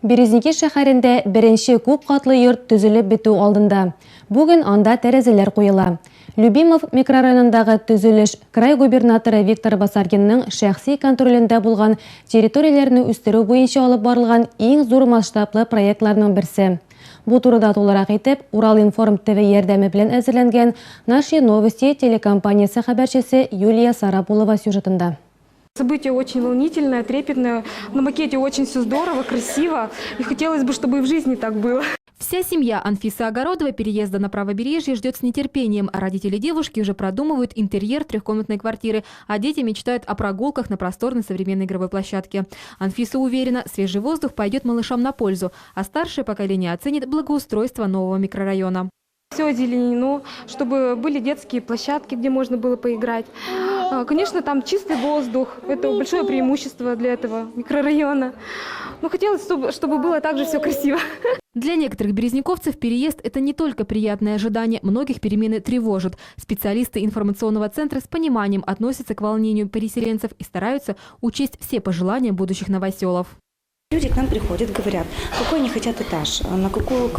Березники шәһәрендә беренче күп катлы йорт төзелеп бетү алдында. Бүген анда тәрәзәләр куела. Любимов микрорайонындагы төзелеш край губернаторы Виктор Басаргинның шәхси контролендә булган территорияләрне үстерү буенча алып барылган иң зур масштаблы проектларның берсе. Бу турыда тулырак итеп Урал-Информ ТВ ярдәме белән әзерләнгән Наши новости телекомпаниясе хәбәрчесе Юлия Сарапулова сюжетында. Событие очень волнительное, трепетное. На макете очень все здорово, красиво. И хотелось бы, чтобы и в жизни так было. Вся семья Анфисы Огородовой переезда на правобережье ждет с нетерпением. Родители девушки уже продумывают интерьер трехкомнатной квартиры, а дети мечтают о прогулках на просторной современной игровой площадке. Анфиса уверена, свежий воздух пойдет малышам на пользу, а старшее поколение оценит благоустройство нового микрорайона. Все озеленено, чтобы были детские площадки, где можно было поиграть. Конечно, там чистый воздух. Это большое преимущество для этого микрорайона. Но хотелось, чтобы было также все красиво. Для некоторых березняковцев переезд – это не только приятное ожидание, многих перемены тревожат. Специалисты информационного центра с пониманием относятся к волнению переселенцев и стараются учесть все пожелания будущих новоселов. Люди к нам приходят, говорят, какой они хотят этаж, на какую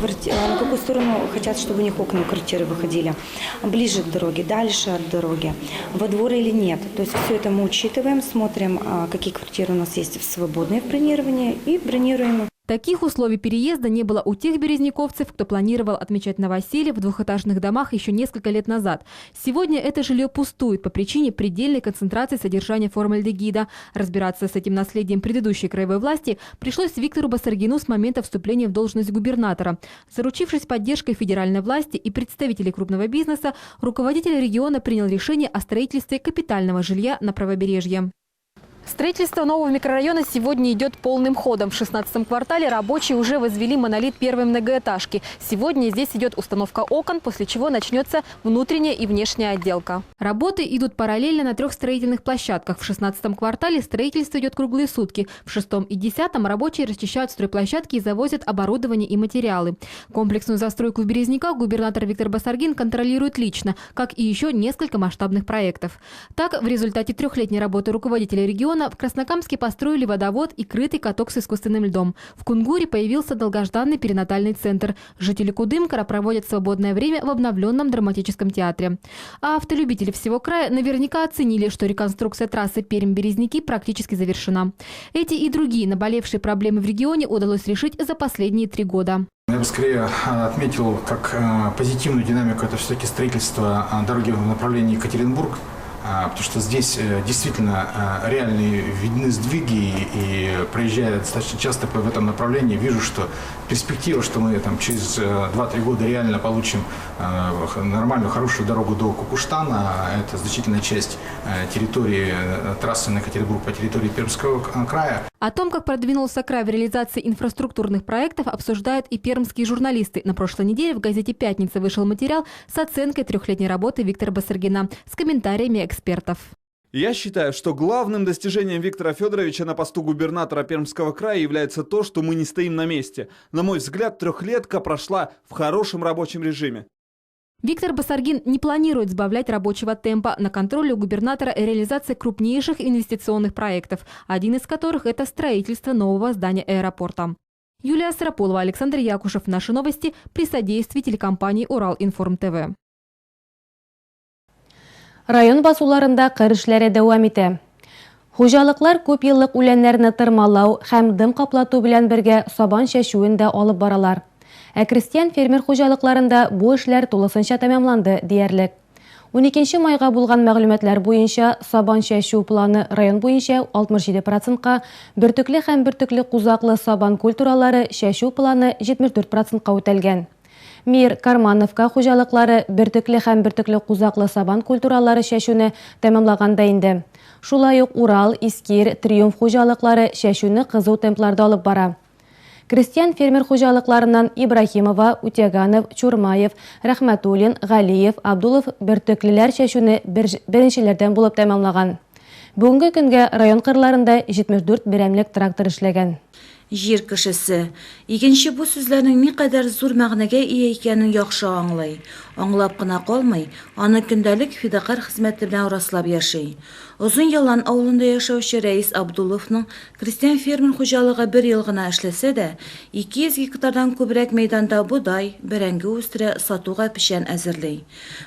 сторону хотят, чтобы у них окна квартиры выходили, ближе к дороге, дальше от дороги, во двор или нет. То есть все это мы учитываем, смотрим, какие квартиры у нас есть свободные в бронировании и бронируем. Таких условий переезда не было у тех березняковцев, кто планировал отмечать новоселье в двухэтажных домах еще несколько лет назад. Сегодня это жилье пустует по причине предельной концентрации содержания формальдегида. Разбираться с этим наследием предыдущей краевой власти пришлось Виктору Басаргину с момента вступления в должность губернатора. Заручившись поддержкой федеральной власти и представителей крупного бизнеса, руководитель региона принял решение о строительстве капитального жилья на правобережье. Строительство нового микрорайона сегодня идет полным ходом. В 16-м квартале рабочие уже возвели монолит первой многоэтажки. Сегодня здесь идет установка окон, после чего начнется внутренняя и внешняя отделка. Работы идут параллельно на 3 строительных площадках. В 16-м квартале строительство идет круглые сутки. В 6-м и 10-м рабочие расчищают стройплощадки и завозят оборудование и материалы. Комплексную застройку в Березняках губернатор Виктор Басаргин контролирует лично, как и еще несколько масштабных проектов. Так, в результате 3-летней работы руководителя региона в Краснокамске построили водовод и крытый каток с искусственным льдом. В Кунгуре появился долгожданный перинатальный центр. Жители Кудымкара проводят свободное время в обновленном драматическом театре. А автолюбители всего края наверняка оценили, что реконструкция трассы Пермь-Березники практически завершена. Эти и другие наболевшие проблемы в регионе удалось решить за последние 3 года. Я бы скорее отметил как позитивную динамику, это все-таки строительство дороги в направлении Екатеринбург. Потому что здесь действительно реальные видны сдвиги, и проезжая достаточно часто в этом направлении, вижу, что перспектива, что мы там через 2-3 года реально получим нормальную, хорошую дорогу до Кукуштана. Это значительная часть территории трассы на Екатеринбург по территории Пермского края. О том, как продвинулся край в реализации инфраструктурных проектов, обсуждают и пермские журналисты. На прошлой неделе в газете «Пятница» вышел материал с оценкой 3-летней работы Виктора Басаргина с комментариями экспертов. Я считаю, что главным достижением Виктора Федоровича на посту губернатора Пермского края является то, что мы не стоим на месте. На мой взгляд, 3-летка прошла в хорошем рабочем режиме. Виктор Басаргин не планирует сбавлять рабочего темпа. На контроле у губернатора реализация крупнейших инвестиционных проектов, один из которых – это строительство нового здания аэропорта. Юлия Сарапулова, Александр Якушев. Наши новости при содействии телекомпании «Урал-Информ ТВ». Район басуларында кыр эшләре дәвам итә. Хуҗалыклар күп еллык үләннәрне тырмалау һәм дым каплату белән бергә сабан чәчүен дә алып баралар. Ә крестьян фермер хуҗалыкларында бу эшләр тулысынча тәмамланды диярлек. 12 майга булган мәгълүматлар буенча сабан чәчү планы район буенча 67%, бөртекле һәм бөртекле кузаклы сабан культуралары чәчү планы 74%-ка үтәлгән. Мир Кармановка хуҗалыклары бөртекле һәм бөртекле кузаклы сабан культуралары чәчүне тәмамлаганда инде. Шулай ук Урал, Искир, Триумф хуҗалыклары чәчүне кызу темпларда алып бара. Крестьян фермер хуҗалыкларыннан Ибрахимова, Утяганов, Чурмаев, Рәхмәтуллин, Галиев, Абдулов бөртеклеләр чәчүне беренчеләрдән булып тәмамлаган. Бүгенге көнгә район кырларында 74 берәмлек трактор эшләгән. Җир кешесе. Икенче бу сүзләрнең никадәр зур мәгънәгә ия икәнен яхшы аңлый. Аңлап кына калмый, аны көндәлек фидакар хезмәте белән раслап яши. Озын Ялан авылында яшәүче Рәис Абдуловның крестьян фермер хуҗалыгы 1 ел гына эшләсә дә, 200 гектардан күбрәк мәйданда будай, бәрәңге үстерә, сатуга печән әзерли.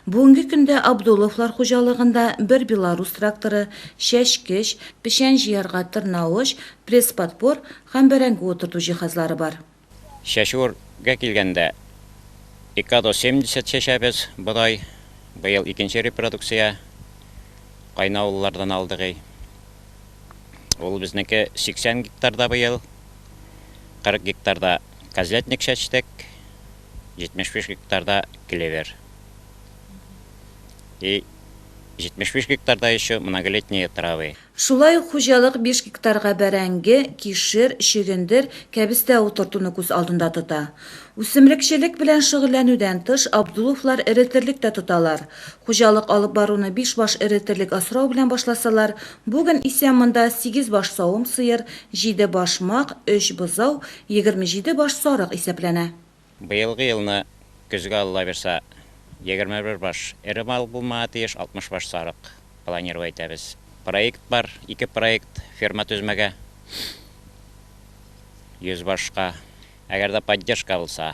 Бүгенге көндә Абдуловлар хуҗалыгында 1 Беларус тракторы, чәчкеч, печән җыярга тырнавыч, пресс-подпор һәм бәрәңге утырту җиһазлары бар. Шәшүргә килгәндә 270 чәчәбез будай, быел икенче репродукция кайнаулылардан алдыгы. Ул безнеке 80 гектарда быел, 40 гектарда козлятник чәчтек, 75 гектарда клевер. И 75 гектарда еще многолетние травы. Шулай ук хуҗалык 5 гектарга бәрәңге, кишер, чөгендер, кәбестә утыртуны күз алдында тота. Үсемлекчелек белән шөгыльләнүдән тыш Абдуловлар эретерлек тә тоталар. Хуҗалык алып баруны 5 баш эретерлек асрау белән башласалар, бүген исә монда 8 баш савым сыер, 7 баш мак, 3 бызау, 27 баш сарык исәпләнә. Быелгы елны көзгә Алла берсә 21 баш эре мал булмага тиеш, 60 баш сарык планировать итәбез. Проект бар, 2 проект ферма төзмәгә 100 башка. Әгәр дә поддержка булса.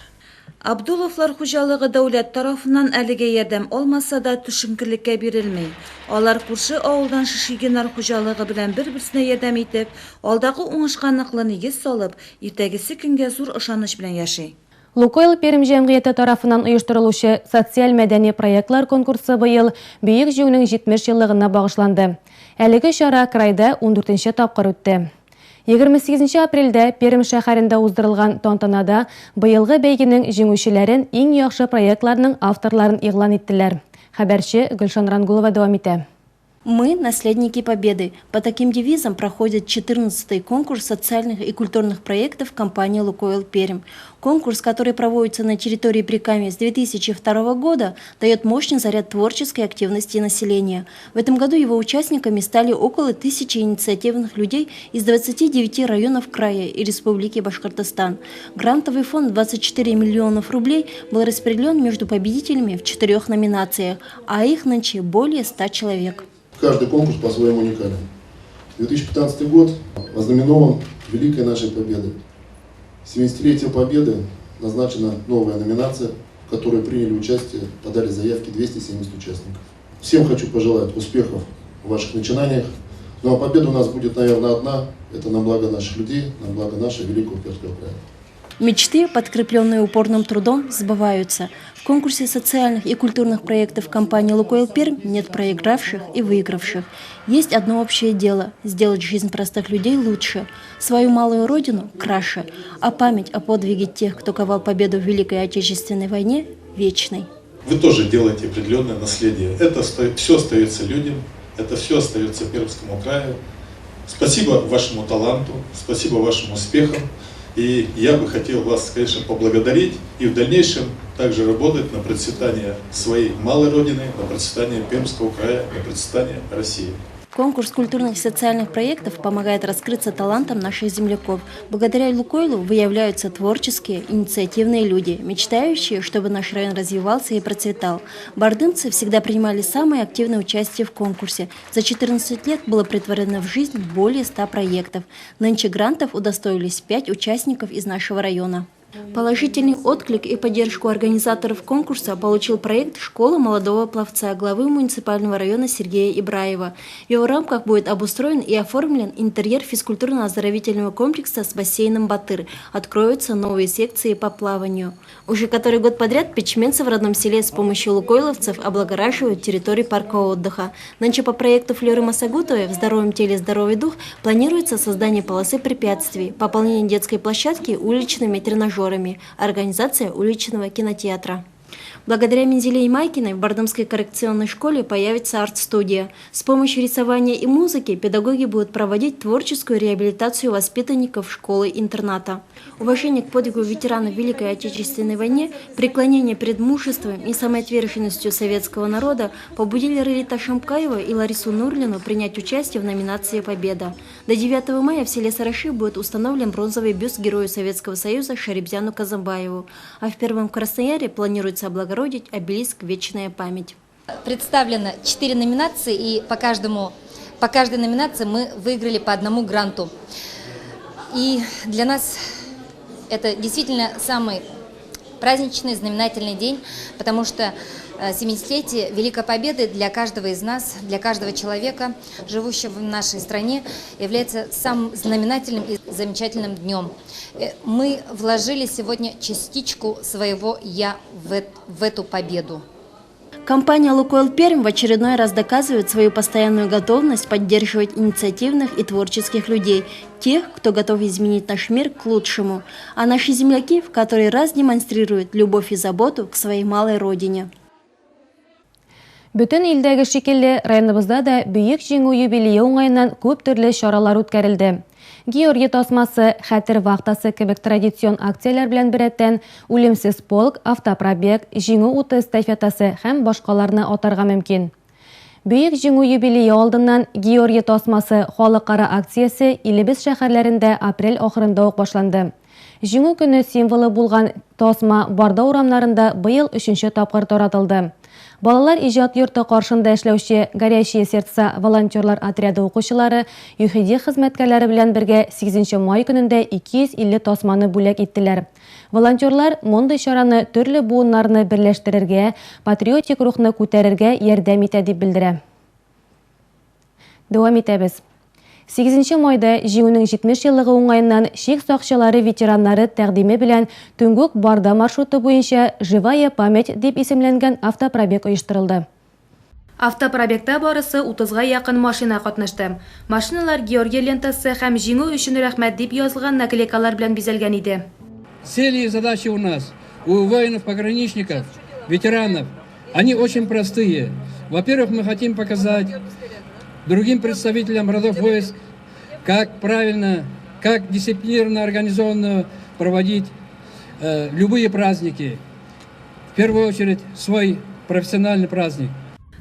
Абдуловлар хуҗалыгы дәүләт тарафыннан әлегә ярдәм алмаса да төшенкелеккә бирелмәй. Алар күрше авылдан шишигенар хуҗалыгы белән бер-берсенә ярдәм итеп, алдагы уңышка ныклы нигез салып, иртәгесе көнгә зур ышаныч белән яши. Лукойл Пермь җәмгыяте тарафынан оештырылучы социаль-мәдәни проектлар конкурсы быел Бөек җиңүнең 70 еллыгына багышланды. Әлеге чара крайда 14нче тапкыр үтте. 28 апрельдә Пермь шәһәрендә уздырылган тантанада быелгы бәйгенең җиңүчеләрен, иң яхшы проектларның авторларын игълан иттеләр. Хәбәрче Гөлшан Рангулова дәвам итә. Мы – наследники Победы. По таким девизам проходит 14-й конкурс социальных и культурных проектов компании «Лукойл Пермь». Конкурс, который проводится на территории Прикамья с 2002 года, дает мощный заряд творческой активности населения. В этом году его участниками стали около 1000 инициативных людей из 29 районов края и Республики Башкортостан. Грантовый фонд 24 миллионов рублей был распределен между победителями в 4 номинациях, а их нынче более 100 человек. Каждый конкурс по-своему уникален. 2015 год ознаменован великой нашей победой. В 70-летие Победы назначена новая номинация, в которой приняли участие, подали заявки 270 участников. Всем хочу пожелать успехов в ваших начинаниях. Ну а победа у нас будет, наверное, одна. Это на благо наших людей, на благо нашего великого Пермского края. Мечты, подкрепленные упорным трудом, сбываются. В конкурсе социальных и культурных проектов компании «Лукойл Пермь» нет проигравших и выигравших. Есть одно общее дело – сделать жизнь простых людей лучше, свою малую родину – краше, а память о подвиге тех, кто ковал победу в Великой Отечественной войне – вечной. Вы тоже делаете определенное наследие. Это все остается людям, это все остается Пермскому краю. Спасибо вашему таланту, спасибо вашим успехам. И я бы хотел вас, конечно, поблагодарить и в дальнейшем также работать на процветание своей малой родины, на процветание Пермского края, на процветание России. Конкурс культурных и социальных проектов помогает раскрыться талантам наших земляков. Благодаря Лукойлу выявляются творческие, инициативные люди, мечтающие, чтобы наш район развивался и процветал. Бардымцы всегда принимали самое активное участие в конкурсе. За 14 лет было претворено в жизнь более 100 проектов. Нынче грантов удостоились 5 участников из нашего района. Положительный отклик и поддержку организаторов конкурса получил проект «Школа молодого пловца» главы муниципального района Сергея Ибраева. В его рамках будет обустроен и оформлен интерьер физкультурно-оздоровительного комплекса с бассейном «Батыр». Откроются новые секции по плаванию. Уже который год подряд печменцы в родном селе с помощью лукойловцев облагораживают территорию парка отдыха. Нынче по проекту Флёры Масагутовой «В здоровом теле здоровый дух» планируется создание полосы препятствий, пополнение детской площадки уличными тренажерами, организация уличного кинотеатра. Благодаря Мензеле и Майкиной в Бардымской коррекционной школе появится арт-студия. С помощью рисования и музыки педагоги будут проводить творческую реабилитацию воспитанников школы-интерната. Уважение к подвигу ветеранов Великой Отечественной войны, преклонение перед мужеством и самоотверженностью советского народа побудили Релита Шамкаева и Ларису Нурлину принять участие в номинации «Победа». До 9 мая в селе Сараши будет установлен бронзовый бюст Герою Советского Союза Шарибзяну Казамбаеву. А в Первом Краснояре планируется собираются облагородить обелиск «Вечная память». Представлено 4 номинации, и по каждой номинации мы выиграли по одному гранту. И для нас это действительно самый праздничный, знаменательный день, потому что 70-летие Великой Победы для каждого из нас, для каждого человека, живущего в нашей стране, является самым знаменательным и замечательным днем. Мы вложили сегодня частичку своего «я» в эту победу. Компания «Лукойл Пермь» в очередной раз доказывает свою постоянную готовность поддерживать инициативных и творческих людей, тех, кто готов изменить наш мир к лучшему, а наши земляки в который раз демонстрируют любовь и заботу к своей малой родине. Бүтін илдәге шикелле районыбызда да бүйек җиңү юбилейы уңайыннан күп төрле чаралар үткәрелде. Георгий тасмасы, хәтер вахтасы кебек традицион акциялар белән берәттән үлемсез полк, автопробег, җиңү уты эстафетасы һәм башкаларны атарга мөмкин. Бүйек җиңү юбилейы алдыннан Георгий тасмасы халыкара акциясе илебез шәһәрләрендә апрель ахырында ук башланды. Җиңү көне символы булган тасма Барда урамнарында быел 3нче тапкыр таратылды. Балалар иҗат йорты каршында эшләүче «Горящие сердца» волонтерлар отряды укучылары ЮХИДИ хезмәткәрләре белән бергә 8 май көнендә 250 тасманы бүләк иттеләр. Волонтерлар мондый чараны төрле буыннарны берләштерергә, патриотик рухны күтәрергә ярдәм итә дип белдерә. Дәвам итәбез. 8 майда җиңүнең 70 еллыгы уңаеннан шик сакчылары ветераннары тәкъдиме белән Төнгүк Барда маршруты буенча «Живая память» дип исемләнгән автопробег оештырылды. Автопробегта барысы 30-га якын машина катнашты. Машиналар Георгий лентасы һәм җиңү өчен рәхмәт дип язылган наклейкалар белән бизәлгән иде. Цели и задачи у нас, у воинов-пограничников, ветеранов, они очень простые. Во-первых, мы хотим показать другим представителям родов войск, как правильно, как дисциплинированно, организованно проводить любые праздники. В первую очередь, свой профессиональный праздник.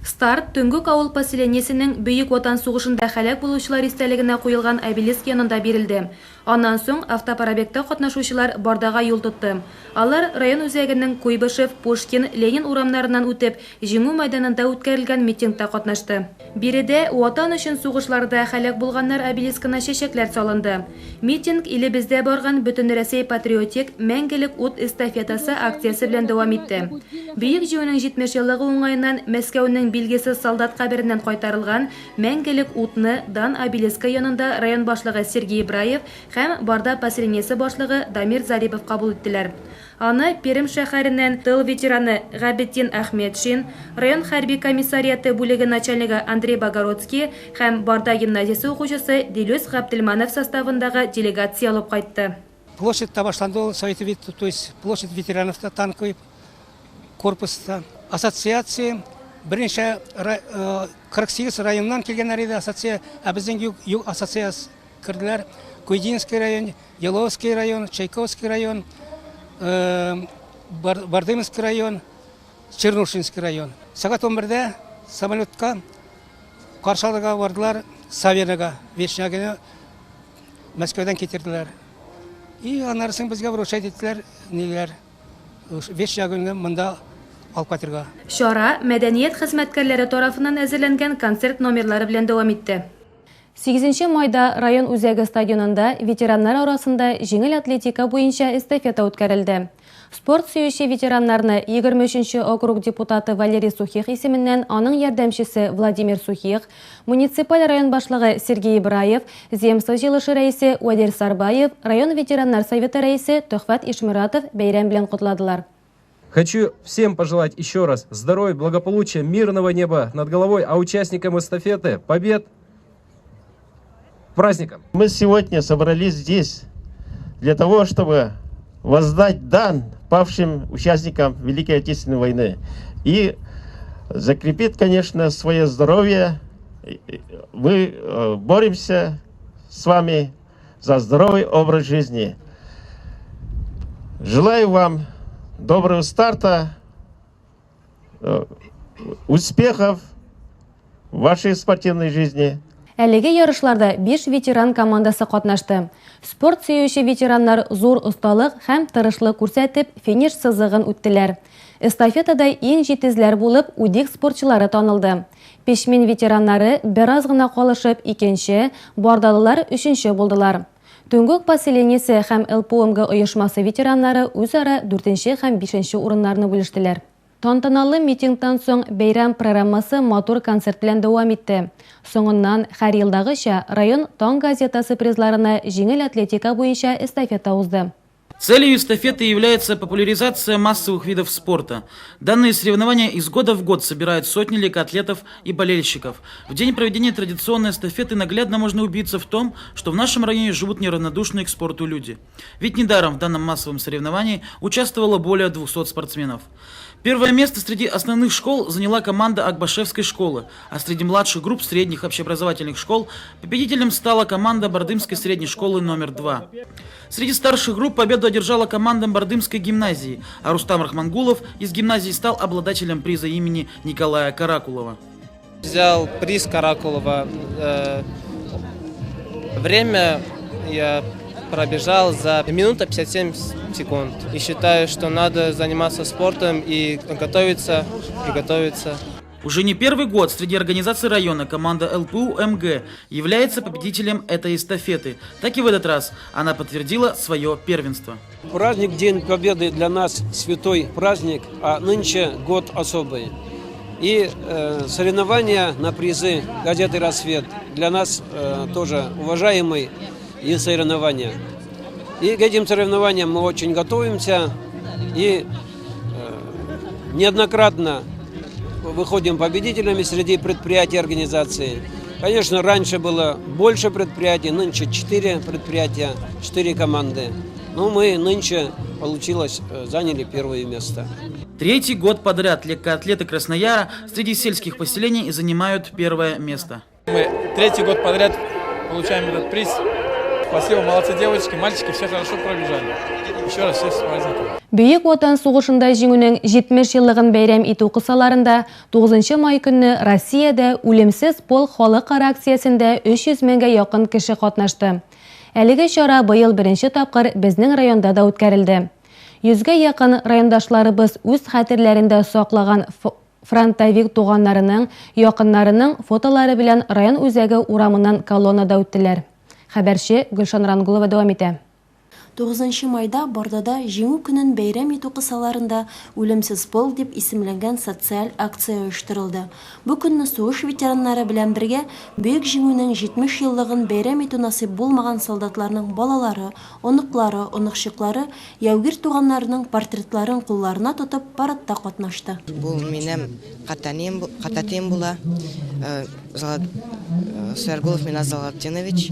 Старт Төнгүк авыл поселениесенең Бөек Ватан сугышында һәлак булучылар истәлегенә куелган обелиск янында бирелде. Аннан соң автопробегта катнашучылар Бардага юл тотты. Алар район үзәгенең Куйбышев, Пушкин, Ленин урамнарыннан үтеп, җиңү майданында үткәрелгән митингта катнашты. Биредә Ватан өчен сугышларда һәлак булганнар обелискына чәчәкләр салынды. Митинг илебездә барган Бөтенрәсәй патриотик мәңгелек ут эстафетасы акциясе белән дәвам итте. Бөек җиңүнең 70 еллыгы уңаеннан Мәскәүнең билгесез солдат кабереннән кайтарылган мәңгелек утны Дан обелиска янында район башлыгы Сергей Ибраев һәм Барда поселениесе башлыгы Дамир Зарипов кабул иттеләр. Аны Пермь шәһәреннән тыл ветераны Габетдин Әхмәтшин, район хәрби комиссариаты бүлеге начальнигы Андрей Богородский һәм Барда гимназиясе укучысы Дилүс Габделманов составындагы делегация алып кайтты. Площадь башланды, то есть площадь ветеранов танковый корпуста, ассоциация, бірінші 48 районнан келгенлер еді ассоциация, біздің юг ассоциация кірділер. Куйдинский район, Еловский район, Чайковский район, Бардымский район, Чернушинский район. Сағат 11-де самолетқа қаршалыға бардылар, Савенаға, Вечнягіне, Мәскеуден кетірділер. И анарысын бізге вручать етілер, нелер, Вечнягіне мұнда алып катырга. Шара мәдәният хезмәткәрләре тарафыннан әзерләнгән концерт номерлары белән дәвам итте. 8 майда район үзәге стадионында ветераннар арасында җиңел атлетика буенча эстафета үткәрелде. Спорт сөюче ветераннарны 23-нче округ депутаты Валерий Сухих исеменнән аның ярдәмчесе Владимир Сухих, муниципаль район башлыгы Сергей Ибраев, земство җыелышы рәисе Вадир Сарбаев, район ветераннар советы рәисе Төхфәт Ишмуратов бәйрәм белән кутладылар. Хочу всем пожелать еще раз здоровья, благополучия, мирного неба над головой, а участникам эстафеты побед, праздником. Мы сегодня собрались здесь для того, чтобы воздать дан павшим участникам Великой Отечественной войны и закрепить, конечно, свое здоровье. Мы боремся с вами за здоровый образ жизни. Желаю вам доброго старта, успехов в вашей спортивной жизни. Әлеге ярышларда 5 ветеран командасы катнашты. Спорт сөюче ветераннар зур осталык һәм тырышлык күрсәтеп финиш сызыгын үттеләр. Эстафетада иң җитезләр булып удик спортчылары танылды. Пешмин ветераннары бераз гына калышып икенче, бардалылар өченче булдылар. Түнгөк поселениесе һәм ЛПОМГ оешмасы ветераннары үзара 4 һәм 5 урыннарны бүлештеләр. Тантаналы митингтан соң бәйрәм программасы матур концерт белән дәвам итте. Соңыннан һәр елдагыча район таң газетасы призларына җиңел атлетика буенча эстафета узды. Целью эстафеты является популяризация массовых видов спорта. Данные соревнования из года в год собирают сотни легкоатлетов и болельщиков. В день проведения традиционной эстафеты наглядно можно убедиться в том, что в нашем районе живут неравнодушные к спорту люди. Ведь недаром в данном массовом соревновании участвовало более 200 спортсменов. Первое место среди основных школ заняла команда Акбашевской школы, а среди младших групп средних общеобразовательных школ победителем стала команда Бардымской средней школы номер 2. Среди старших групп победу одержала команда Бардымской гимназии, а Рустам Рахмангулов из гимназии стал обладателем приза имени Николая Каракулова. Взял приз Каракулова. Время я пробежал за минуту 57 секунд. И считаю, что надо заниматься спортом и готовиться. Уже не первый год среди организаций района команда ЛПУ МГ является победителем этой эстафеты. Так и в этот раз она подтвердила свое первенство. Праздник День Победы для нас святой праздник, а нынче год особый. И соревнования на призы газеты «Рассвет» для нас тоже уважаемые и соревнования. И к этим соревнованиям мы очень готовимся и неоднократно выходим победителями среди предприятий и организаций. Конечно, раньше было больше предприятий, нынче 4 предприятия, 4 команды. Но мы нынче, получилось, заняли первое место. Третий год подряд легкоатлеты Краснояра среди сельских поселений занимают первое место. Мы третий год подряд получаем этот приз. Спасибо, молодцы девочки, мальчики, все хорошо пробежали. Еще раз всех с праздником. Бөек Ватан сугышында җиңүнең 70 еллыгын бәйрәм итү кысаларында 9 май көнне Россиядә үлемсез пол халыкара акциясендә 300 меңгә якын кеше катнашты. Әлеге чара быел беренче тапкыр безнең районда да үткәрелде. 100-гә якын райондашларыбыз үз хәтерләрендә саклаган фронтовик туганнарының, якыннарының фотолары белән район үзәге урамыннан колоннада үттеләр. Хәбәрче Гөлшан Рангулова дәвам итә. 9 майда Бардада җиңү көнен бәйрәм итү кысаларында үлемсез пол дип исемләнгән социаль акция оештырылды. Бу көнне сугыш ветераннары белән бергә бөек җиңүнең 70 еллыгын бәйрәм итү насыйп булмаган солдатларның балалары, оныклары, оныхчыклары, яугир туганнарының портретларын кулларына тотып парадта катнашты. Бу минем кататем була. Сергулов Миназ Залатинович,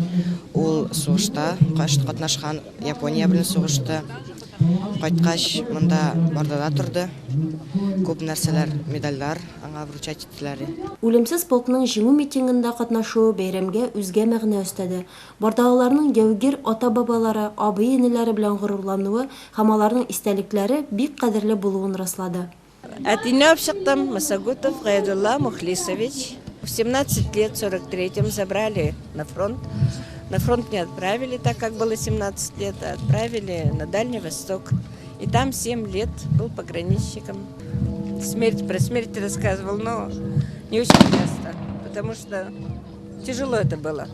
ул сугышта катнашкан, Япония белән сугышты. Кайткач монда Бардада турды. Күп нәрсәләр, медальләр аңа вручать иттеләр. Үлемсез полкның җиңү митингында катнашуы бәйрәмгә үзгә мәгънә өстәде. Бардалыларның яугир ата-бабалары, абый-энеләре белән горурлануы һәм аларның истәлекләре бик кадерле булуын раслады. От чыктым, Масагутов Гайдулла Мухлисович. В 17 лет, в 43-м забрали на фронт. На фронт не отправили, так как было 17 лет, а отправили на Дальний Восток. И там 7 лет был пограничником. Про смерть рассказывал, но не очень часто, потому что тяжело это было.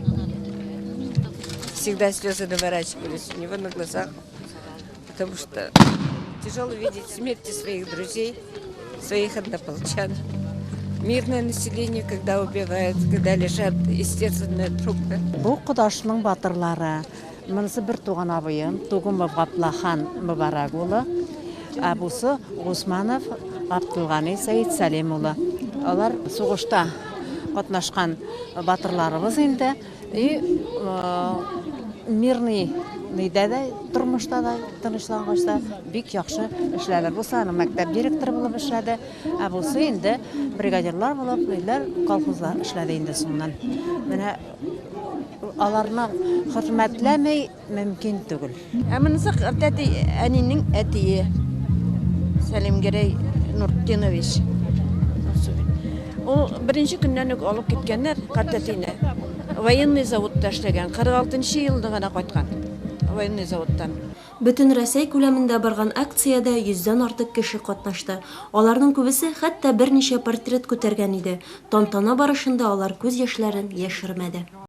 Всегда слезы наворачивались у него на глазах, потому что тяжело видеть смерти своих друзей, своих однополчан. Мирное население, когда убивают, когда лежат естественные трупы. Бу Кудашның батырлары, монысы бер туган абыем, Тугумов Гаплахан Мубарак улы, а бусы Гусманов Абдулгани Саид Салим улы. Алар сугышта катнашкан батырларыбыз инде, и мирный нидәдә тормышта да тынычлангачта бик яхшы эшләрләр булса, мәктәп директоры булып эшләде, ә булса инде бригадирлар булып, ниләр колхозлар эшләде инде соңнан. Менә аларны хөрмәтләмәй мөмкин түгел. Ә монысы әнинең әтие Сәлимгәрәй Нуртдинович. Ул беренче көннән үк алып киткәннәр картәтине. военный заводта эшләгән. 46-нчы елда гына кайткан. Военный заводтан. Бөтен Рәсәй күләмендә барган акциядә 100-дән артык кеше катнашты. Аларның күбесе хәтта берничә портрет күтәргән иде. Тантана барышында алар күз яшьләрен яшермәде.